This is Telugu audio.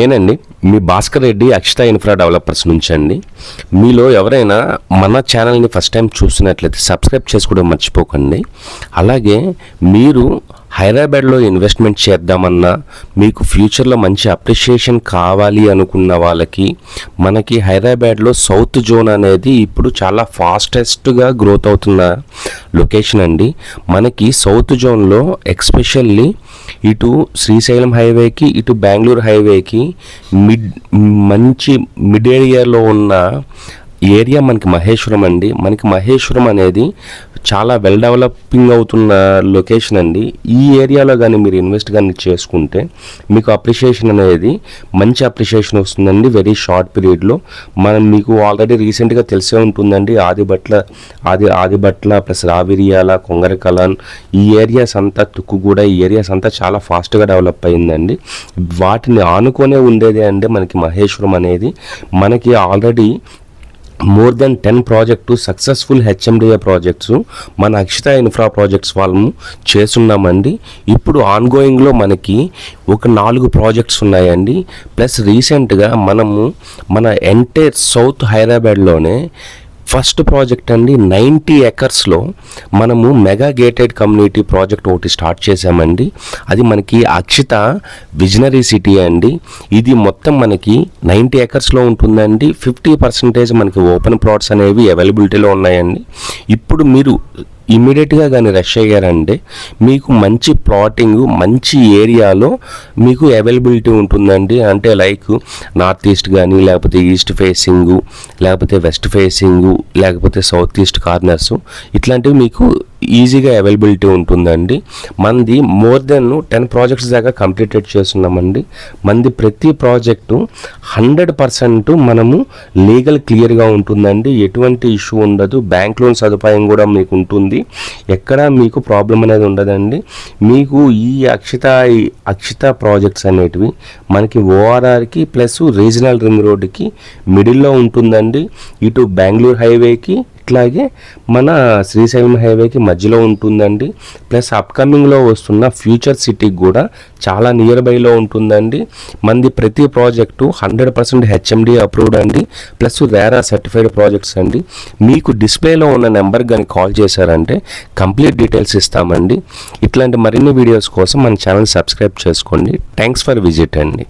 నేనండి మీ భాస్కర్ రెడ్డి అక్షిత ఇన్ఫ్రా డెవలపర్స్ నుంచి అండి. మీలో ఎవరైనా మన ఛానల్ని ఫస్ట్ టైం చూస్తున్నట్లయితే సబ్స్క్రైబ్ చేసుకోవడం మర్చిపోకండి. అలాగే మీరు హైదరాబాద్లో ఇన్వెస్ట్మెంట్ చేద్దామన్నా, మీకు ఫ్యూచర్లో మంచి అప్రిషియేషన్ కావాలి అనుకున్న వాళ్ళకి మనకి హైదరాబాద్లో సౌత్ జోన్ అనేది ఇప్పుడు చాలా ఫాస్టెస్ట్గా గ్రోత్ అవుతున్న లొకేషన్ అండి. మనకి సౌత్ జోన్లో ఎక్స్పెషల్లీ ఇటు శ్రీశైలం హైవేకి ఇటు బెంగళూరు హైవేకి మంచి మిడ్ ఏరియాలో ఉన్న ఏరియా మనకి మహేశ్వరం అండి. మనకి మహేశ్వరం అనేది చాలా వెల్ డెవలపింగ్ అవుతున్న లొకేషన్ అండి. ఈ ఏరియాలో కానీ మీరు ఇన్వెస్ట్ కానీ చేసుకుంటే మీకు అప్రిషియేషన్ అనేది మంచి అప్రిషియేషన్ వస్తుందండి వెరీ షార్ట్ పీరియడ్లో. మీకు ఆల్రెడీ రీసెంట్గా తెలిసే ఉంటుందండి, ఆదిబట్ల ప్లస్ రావిరియాల, కొంగరకలాన్ ఈ ఏరియాస్ అంతా, తుక్కుగూడ ఈ ఏరియాస్ అంతా చాలా ఫాస్ట్గా డెవలప్ అయిందండి. వాటిని ఆనుకొనే ఉండేదే అండి మనకి మహేశ్వరం అనేది. మనకి already more than 10 project successful HMDA projects మన అక్షిత ఇన్ఫ్రా ప్రాజెక్ట్స్ వాళ్ళము చేస్తున్నామండి. ఇప్పుడు ఆన్గోయింగ్లో మనకి ఒక 4 ప్రాజెక్ట్స్ ఉన్నాయండి. ప్లస్ రీసెంట్గా మన ఎంటైర్ సౌత్ హైదరాబాద్లోనే ఫస్ట్ ప్రాజెక్ట్ అండి 90 ఎకర్స్లో మనము మెగా గేటెడ్ కమ్యూనిటీ ప్రాజెక్ట్ ఒకటి స్టార్ట్ చేసామండి. అది మనకి అక్షిత విజనరీ సిటీ అండి. ఇది మొత్తం మనకి 90 ఎకర్స్లో ఉంటుందండి. 50% మనకి ఓపెన్ ప్లాట్స్ అనేవి అవైలబిలిటీలో ఉన్నాయండి. ఇప్పుడు మీరు ఇమీడియట్గా కానీ రష్ అయ్యారంటే మీకు మంచి ప్లాటింగ్ మంచి ఏరియాలో మీకు అవైలబిలిటీ ఉంటుందండి. అంటే లైక్ నార్త్ ఈస్ట్ కానీ, లేకపోతే ఈస్ట్ ఫేసింగు, లేకపోతే వెస్ట్ ఫేసింగు, లేకపోతే సౌత్ ఈస్ట్ కార్నర్స్, ఇట్లాంటివి మీకు ఈజీగా అవైలబిలిటీ ఉంటుందండి. మంది మోర్ దెన్ 10 ప్రాజెక్ట్స్ దాకా కంప్లీటెడ్ చేస్తున్నామండి. మంది ప్రతి ప్రాజెక్టు 100% మనము లీగల్ క్లియర్గా ఉంటుందండి. ఎటువంటి ఇష్యూ ఉండదు. బ్యాంక్ లోన్ సదుపాయం కూడా మీకు ఉంటుంది. ఎక్కడ మీకు ప్రాబ్లం అనేది ఉండదండి. మీకు ఈ అక్షిత ప్రాజెక్ట్స్ అనేటివి మనకి ఓఆర్ఆర్కి ప్లస్ రీజనల్ రింగ్ రోడ్డుకి మిడిల్లో ఉంటుందండి. ఇటు బెంగళూరు హైవేకి ఇట్లాగే మన శ్రీశైలం హైవేకి మధ్యలో ఉంటుందండి. ప్లస్ అప్కమింగ్లో వస్తున్న ఫ్యూచర్ సిటీకి కూడా చాలా నియర్ బైలో ఉంటుందండి. మంది ప్రతి ప్రాజెక్టు 100% హెచ్ఎండి అప్రూవ్డ్ అండి. ప్లస్ రేరా సర్టిఫైడ్ ప్రాజెక్ట్స్ అండి. మీకు డిస్ప్లేలో ఉన్న నెంబర్ కానీ కాల్ చేశారంటే కంప్లీట్ డీటెయిల్స్ ఇస్తామండి. ఇట్లాంటి మరిన్ని వీడియోస్ కోసం మన ఛానల్ సబ్స్క్రైబ్ చేసుకోండి. థ్యాంక్స్ ఫర్ విజిట్ అండి.